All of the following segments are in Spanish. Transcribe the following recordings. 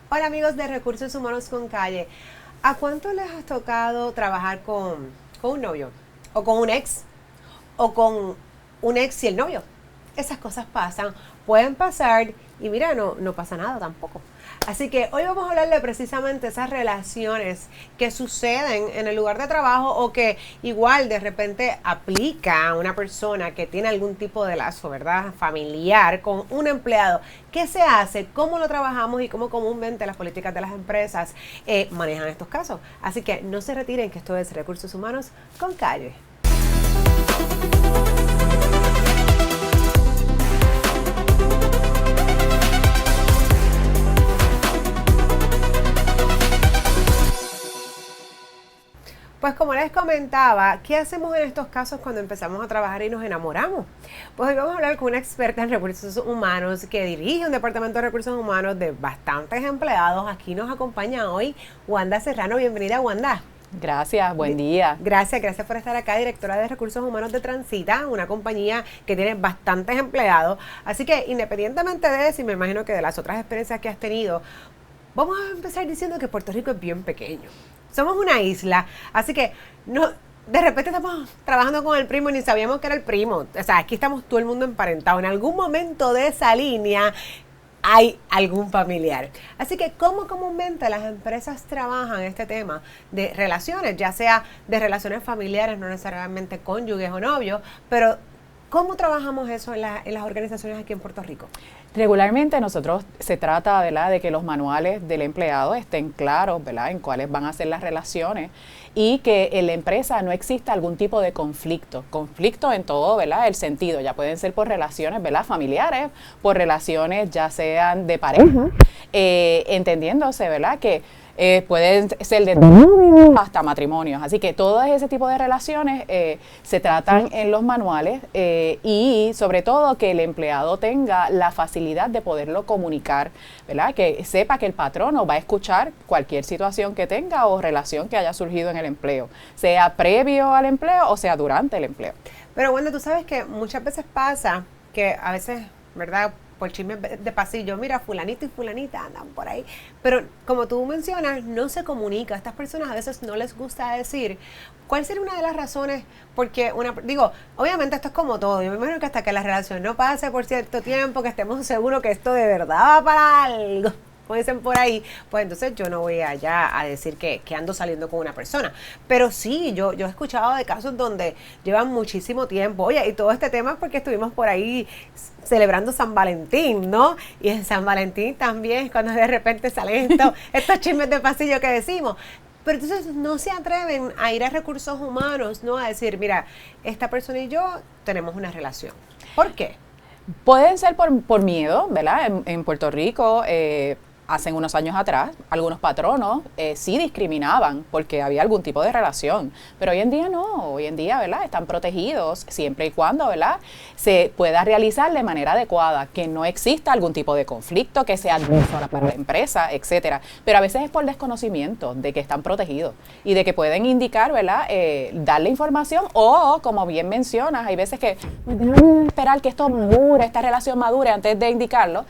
Hola amigos de Recursos Humanos con Calle. ¿A cuánto les ha tocado trabajar con un novio? ¿O con un ex? ¿O con un ex y el novio? Esas cosas pasan, pueden pasar y mira, no pasa nada tampoco. Así que hoy vamos a hablar de precisamente esas relaciones que suceden en el lugar de trabajo o que igual de repente aplica a una persona que tiene algún tipo de lazo, ¿verdad? Familiar con un empleado. ¿Qué se hace? ¿Cómo lo trabajamos? Y cómo comúnmente las políticas de las empresas manejan estos casos. Así que no se retiren, que esto es Recursos Humanos con Calle. Pues como les comentaba, ¿qué hacemos en estos casos cuando empezamos a trabajar y nos enamoramos? Pues hoy vamos a hablar con una experta en recursos humanos que dirige un departamento de recursos humanos de bastantes empleados. Aquí nos acompaña hoy Wanda Serrano. Bienvenida, Wanda. Gracias, buen día. Gracias por estar acá, directora de Recursos Humanos de Transita, una compañía que tiene bastantes empleados. Así que independientemente de eso, y me imagino que de las otras experiencias que has tenido, vamos a empezar diciendo que Puerto Rico es bien pequeño. Somos una isla, así que no, de repente estamos trabajando con el primo y ni sabíamos que era el primo. O sea, aquí estamos todo el mundo emparentado. En algún momento de esa línea hay algún familiar. Así que, ¿cómo comúnmente las empresas trabajan este tema de relaciones? Ya sea de relaciones familiares, no necesariamente cónyuges o novios, pero ¿cómo trabajamos eso en las organizaciones aquí en Puerto Rico? Regularmente nosotros se trata, ¿verdad?, de que los manuales del empleado estén claros, ¿verdad?, en cuáles van a ser las relaciones y que en la empresa no exista algún tipo de conflicto en todo, ¿verdad?, el sentido. Ya pueden ser por relaciones, ¿verdad?, familiares, por relaciones ya sean de pareja, entendiéndose, ¿verdad?, que pueden ser de novio hasta matrimonios. Así que todo ese tipo de relaciones se tratan en los manuales y sobre todo que el empleado tenga la facilidad de poderlo comunicar, ¿verdad? Que sepa que el patrono va a escuchar cualquier situación que tenga o relación que haya surgido en el empleo, sea previo al empleo o sea durante el empleo. Pero bueno, tú sabes que muchas veces pasa que a veces, ¿verdad?, por chismes de pasillo, mira, fulanito y fulanita andan por ahí. Pero como tú mencionas, no se comunica. A estas personas a veces no les gusta decir. ¿Cuál sería una de las razones? Porque, obviamente esto es como todo. Yo me imagino que hasta que la relación no pase por cierto tiempo, que estemos seguros que esto de verdad va para algo, como dicen por ahí, pues entonces yo no voy allá a decir que ando saliendo con una persona. Pero sí, yo he escuchado de casos donde llevan muchísimo tiempo. Oye, y todo este tema es porque estuvimos por ahí celebrando San Valentín, ¿no? Y en San Valentín también, cuando de repente salen estos chismes de pasillo que decimos. Pero entonces no se atreven a ir a recursos humanos, ¿no? A decir, mira, esta persona y yo tenemos una relación. ¿Por qué? Pueden ser por miedo, ¿verdad? En Puerto Rico, hace unos años atrás, algunos patronos sí discriminaban porque había algún tipo de relación, pero hoy en día no, hoy en día, ¿verdad?, están protegidos siempre y cuando, ¿verdad?, se pueda realizar de manera adecuada, que no exista algún tipo de conflicto, que sea adverso para la empresa, etcétera, pero a veces es por desconocimiento de que están protegidos y de que pueden indicar, ¿verdad?, darle información o, como bien mencionas, hay veces que esperar que esto madure, esta relación madure antes de indicarlo,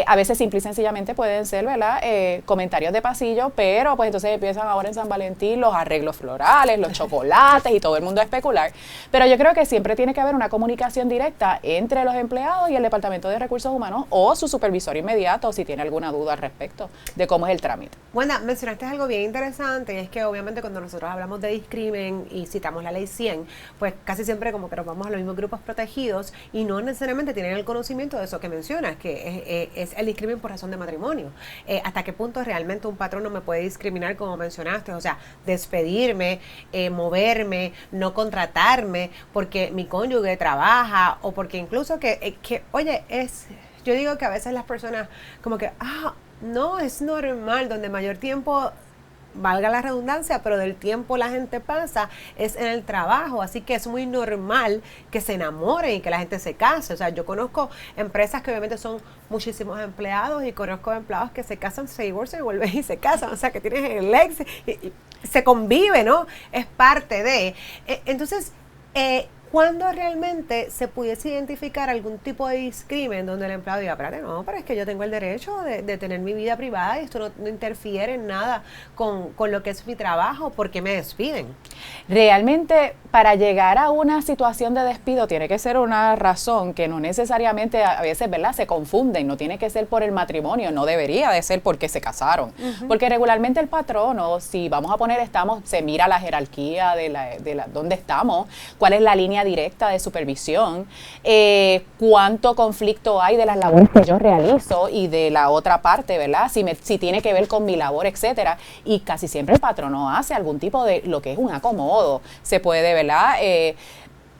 a veces simple y sencillamente pueden ser, ¿verdad?, comentarios de pasillo, pero pues entonces empiezan ahora en San Valentín los arreglos florales, los chocolates y todo el mundo a especular. Pero yo creo que siempre tiene que haber una comunicación directa entre los empleados y el Departamento de Recursos Humanos o su supervisor inmediato si tiene alguna duda al respecto de cómo es el trámite. Wanda, mencionaste algo bien interesante y es que obviamente cuando nosotros hablamos de discrimen y citamos la ley 100, pues casi siempre como que nos vamos a los mismos grupos protegidos y no necesariamente tienen el conocimiento de eso que mencionas, que es el discrimen por razón de matrimonio. ¿Hasta qué punto realmente un patrón no me puede discriminar, como mencionaste? O sea, despedirme, moverme, no contratarme porque mi cónyuge trabaja o porque incluso oye, yo digo que a veces las personas como que, no, es normal, donde mayor tiempo, valga la redundancia, pero del tiempo la gente pasa es en el trabajo, así que es muy normal que se enamoren y que la gente se case. O sea, yo conozco empresas que obviamente son muchísimos empleados y conozco empleados que se casan, se divorcian y vuelven y se casan, o sea, que tienes el ex y se convive, ¿no? Es parte de. Entonces, ¿cuándo realmente se pudiese identificar algún tipo de discrimen donde el empleado diga, espérate, no, pero es que yo tengo el derecho de tener mi vida privada y esto no interfiere en nada con lo que es mi trabajo, ¿por qué me despiden? Realmente, para llegar a una situación de despido tiene que ser una razón que no necesariamente a veces, ¿verdad?, se confunden, no tiene que ser por el matrimonio, no debería de ser porque se casaron, porque regularmente el patrono, si vamos a poner se mira la jerarquía de dónde estamos, cuál es la línea directa de supervisión, cuánto conflicto hay de las labores que yo realizo y de la otra parte, ¿verdad? Si tiene que ver con mi labor, etcétera. Y casi siempre el patrono hace algún tipo de lo que es un acomodo. Se puede, ¿verdad?,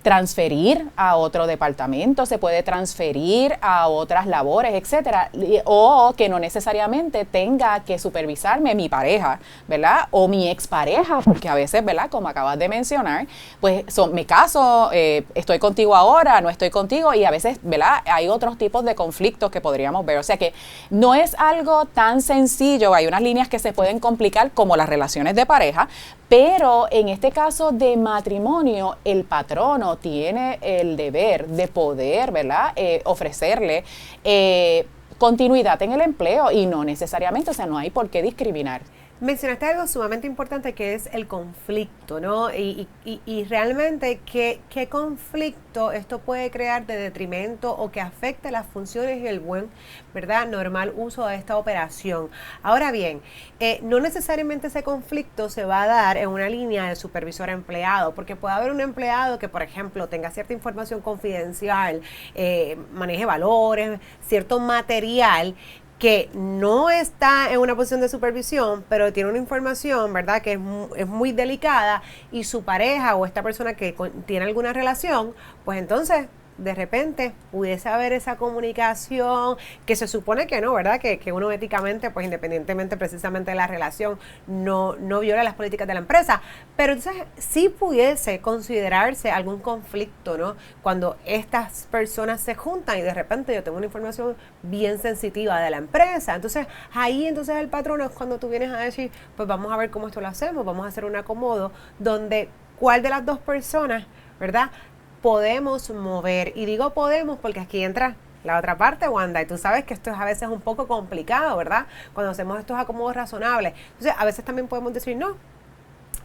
transferir a otro departamento, se puede transferir a otras labores, etcétera, o que no necesariamente tenga que supervisarme mi pareja, ¿verdad? O mi expareja, porque a veces, ¿verdad?, como acabas de mencionar, pues me caso, estoy contigo ahora, no estoy contigo, y a veces, ¿verdad?, hay otros tipos de conflictos que podríamos ver. O sea que no es algo tan sencillo, hay unas líneas que se pueden complicar como las relaciones de pareja, pero en este caso de matrimonio, el patrono tiene el deber de poder, ¿verdad?, ofrecerle continuidad en el empleo y no necesariamente, o sea, no hay por qué discriminar. Mencionaste algo sumamente importante que es el conflicto, ¿no? Y realmente, ¿qué conflicto esto puede crear de detrimento o que afecte las funciones y el buen, ¿verdad?, normal uso de esta operación? Ahora bien, no necesariamente ese conflicto se va a dar en una línea de supervisor-empleado, porque puede haber un empleado que, por ejemplo, tenga cierta información confidencial, maneje valores, cierto material, que no está en una posición de supervisión, pero tiene una información, ¿verdad?, que es muy delicada, y su pareja o esta persona que tiene alguna relación, pues entonces de repente pudiese haber esa comunicación que se supone que no, ¿verdad? Que uno éticamente, pues independientemente precisamente de la relación, no viola las políticas de la empresa. Pero entonces sí pudiese considerarse algún conflicto, ¿no? Cuando estas personas se juntan y de repente yo tengo una información bien sensitiva de la empresa. Entonces ahí entonces el patrono es cuando tú vienes a decir, pues vamos a ver cómo esto lo hacemos, vamos a hacer un acomodo donde cuál de las dos personas, ¿verdad?, podemos mover. Y digo podemos porque aquí entra la otra parte, Wanda, y tú sabes que esto es a veces un poco complicado, ¿verdad?, cuando hacemos estos acomodos razonables. Entonces, a veces también podemos decir, no,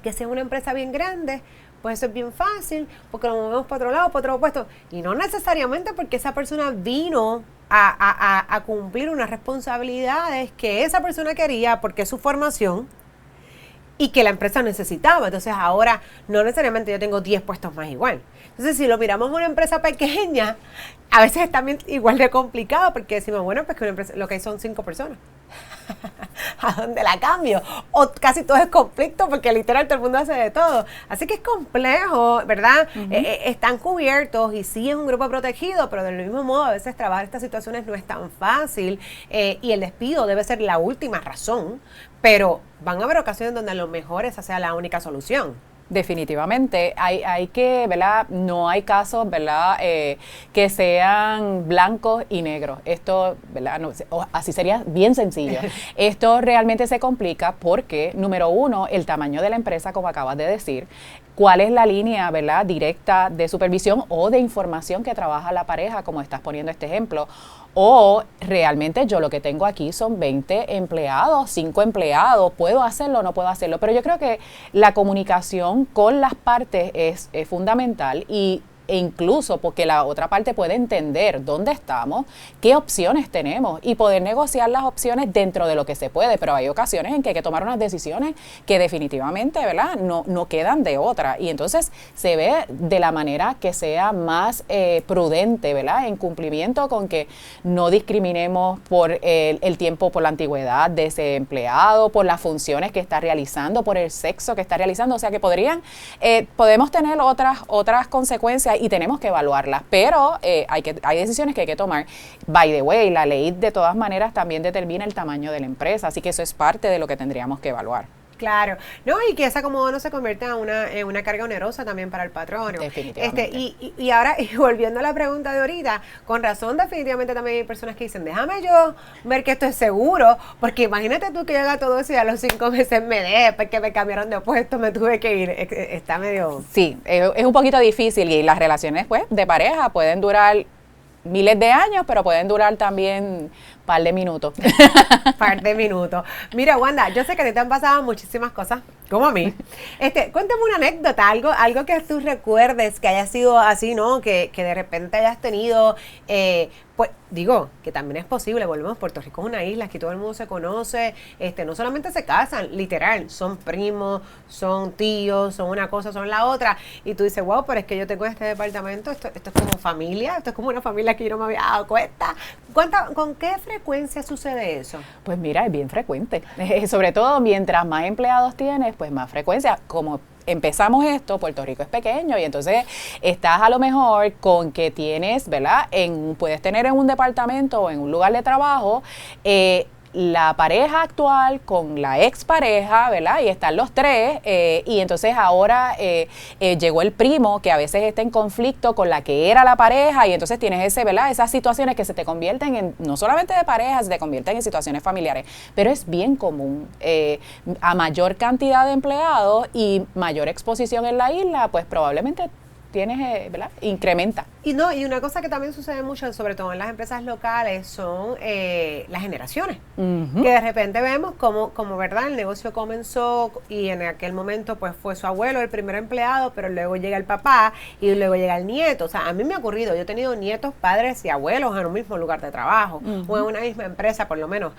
que si es una empresa bien grande, pues eso es bien fácil, porque lo movemos para otro lado, para otro puesto. Y no necesariamente porque esa persona vino a cumplir unas responsabilidades que esa persona quería, porque es su formación, y que la empresa necesitaba. Entonces ahora no necesariamente yo tengo 10 puestos más igual. Entonces si lo miramos en una empresa pequeña, a veces es también igual de complicado, porque decimos, bueno, pues que una empresa, lo que hay son 5 personas. ¿A dónde la cambio? O casi todo es conflicto, porque literal todo el mundo hace de todo. Así que es complejo, ¿verdad? Están cubiertos y sí es un grupo protegido, pero del mismo modo a veces trabajar estas situaciones no es tan fácil, y el despido debe ser la última razón, pero van a haber ocasiones donde a lo mejor esa sea la única solución. Definitivamente, hay que, ¿verdad?, no hay casos, ¿verdad?, que sean blancos y negros. Esto, ¿verdad?, no, así sería bien sencillo. Esto realmente se complica porque, número uno, el tamaño de la empresa, como acabas de decir, cuál es la línea, ¿verdad?, directa de supervisión o de información que trabaja la pareja, como estás poniendo este ejemplo, o realmente yo lo que tengo aquí son 20 empleados, 5 empleados, ¿puedo hacerlo o no puedo hacerlo? Pero yo creo que la comunicación con las partes es fundamental, e incluso porque la otra parte puede entender dónde estamos, qué opciones tenemos y poder negociar las opciones dentro de lo que se puede, pero hay ocasiones en que hay que tomar unas decisiones que definitivamente, ¿verdad?, no quedan de otra, y entonces se ve de la manera que sea más prudente, ¿verdad?, en cumplimiento con que no discriminemos por el tiempo, por la antigüedad de ese empleado, por las funciones que está realizando, por el sexo que está realizando, o sea que podemos tener otras consecuencias y tenemos que evaluarlas, pero hay decisiones que hay que tomar. By the way, la ley de todas maneras también determina el tamaño de la empresa, así que eso es parte de lo que tendríamos que evaluar. Claro, no, y que ese acomodo no se convierta en una carga onerosa también para el patrono. Definitivamente. Y ahora, y volviendo a la pregunta de ahorita, con razón definitivamente también hay personas que dicen, déjame yo ver que esto es seguro, porque imagínate tú que yo haga todo eso y a los 5 meses me deje, porque me cambiaron de puesto, me tuve que ir, está medio... Sí, es un poquito difícil y las relaciones pues de pareja pueden durar miles de años, pero pueden durar también par de minutos. Par de minutos. Mira, Wanda, yo sé que a ti te han pasado muchísimas cosas, como a mí. Cuéntame una anécdota, algo que tú recuerdes que haya sido así, ¿no? Que de repente hayas tenido, pues digo, que también es posible, volvemos, Puerto Rico es una isla, aquí todo el mundo se conoce, no solamente se casan, literal, son primos, son tíos, son una cosa, son la otra, y tú dices, wow, pero es que yo tengo este departamento, esto es como familia, esto es como una familia que yo no me había dado cuenta. ¿Con qué frecuencia sucede eso? Pues mira, es bien frecuente, sobre todo mientras más empleados tienes, pues más frecuencia, como empezamos esto, Puerto Rico es pequeño y entonces estás a lo mejor con que tienes, ¿verdad? Puedes tener en un departamento o en un lugar de trabajo la pareja actual con la expareja, ¿verdad? Y están los tres, y entonces ahora llegó el primo que a veces está en conflicto con la que era la pareja, y entonces tienes ¿verdad? Esas situaciones que se te convierten en, no solamente de pareja, se te convierten en situaciones familiares, pero es bien común. A mayor cantidad de empleados y mayor exposición en la isla, pues probablemente tienes, ¿verdad? Incrementa. Y una cosa que también sucede mucho, sobre todo en las empresas locales, son las generaciones. Uh-huh. Que de repente vemos como, ¿verdad? El negocio comenzó y en aquel momento pues fue su abuelo el primer empleado, pero luego llega el papá y luego llega el nieto. O sea, a mí me ha ocurrido, yo he tenido nietos, padres y abuelos en un mismo lugar de trabajo, uh-huh, o en una misma empresa por lo menos,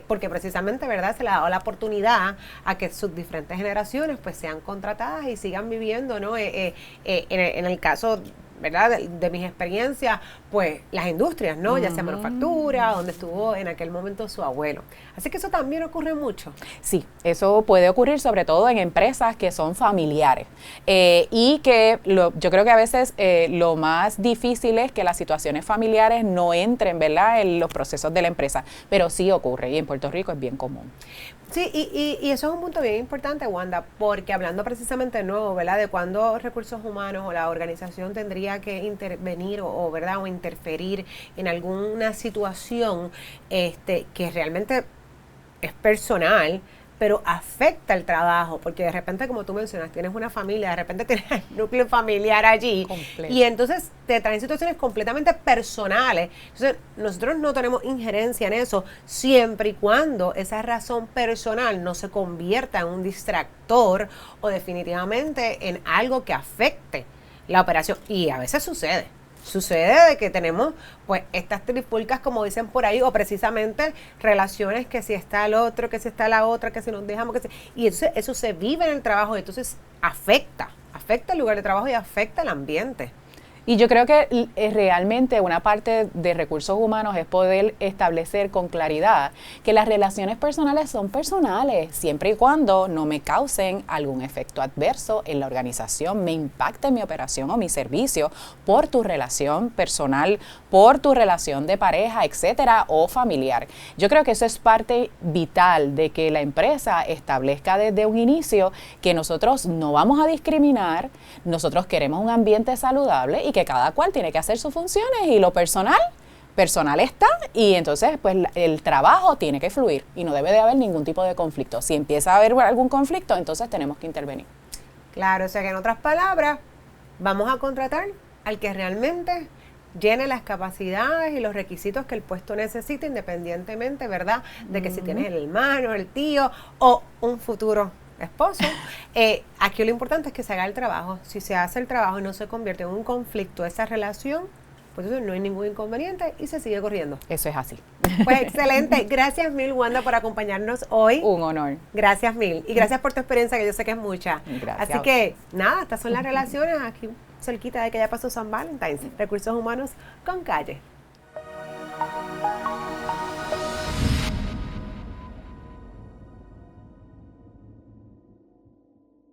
porque precisamente, ¿verdad? Se le ha dado la oportunidad a que sus diferentes generaciones pues sean contratadas y sigan viviendo, ¿no? En el caso, ¿verdad? De mis experiencias, pues las industrias, ¿no? Ya sea manufactura, donde estuvo en aquel momento su abuelo. Así que eso también ocurre mucho. Sí, eso puede ocurrir sobre todo en empresas que son familiares y que yo creo que a veces lo más difícil es que las situaciones familiares no entren, ¿verdad? En los procesos de la empresa, pero sí ocurre y en Puerto Rico es bien común. Sí, y eso es un punto bien importante, Wanda, porque hablando precisamente de nuevo, ¿verdad? De cuándo recursos humanos o la organización tendría que intervenir ¿verdad? O interferir en alguna situación que realmente es personal, pero afecta el trabajo, porque de repente, como tú mencionas, tienes una familia, de repente tienes el núcleo familiar allí, completo, y entonces te traen situaciones completamente personales. Entonces, nosotros no tenemos injerencia en eso, siempre y cuando esa razón personal no se convierta en un distractor o definitivamente en algo que afecte la operación. Y a veces sucede de que tenemos pues estas trifulcas, como dicen por ahí, o precisamente relaciones que si está el otro, que si está la otra, que si nos dejamos, y eso se vive en el trabajo, y entonces afecta el lugar de trabajo y afecta el ambiente. Y yo creo que realmente una parte de recursos humanos es poder establecer con claridad que las relaciones personales son personales, siempre y cuando no me causen algún efecto adverso en la organización, me impacte mi operación o mi servicio por tu relación personal, por tu relación de pareja, etcétera, o familiar. Yo creo que eso es parte vital de que la empresa establezca desde un inicio que nosotros no vamos a discriminar, nosotros queremos un ambiente saludable y que cada cual tiene que hacer sus funciones y lo personal está, y entonces pues el trabajo tiene que fluir y no debe de haber ningún tipo de conflicto. Si empieza a haber algún conflicto, entonces tenemos que intervenir. Claro, o sea que en otras palabras, vamos a contratar al que realmente llene las capacidades y los requisitos que el puesto necesita, independientemente, ¿verdad?, de que si tienes el hermano, el tío o un futuro esposo. Aquí lo importante es que se haga el trabajo. Si se hace el trabajo y no se convierte en un conflicto esa relación, pues entonces no hay ningún inconveniente y se sigue corriendo. Eso es así. Pues excelente. Gracias mil, Wanda, por acompañarnos hoy. Un honor. Gracias mil. Y gracias por tu experiencia, que yo sé que es mucha. Gracias. Así que, nada, estas son las relaciones aquí cerquita de que ya pasó San Valentín. Recursos Humanos con Calle.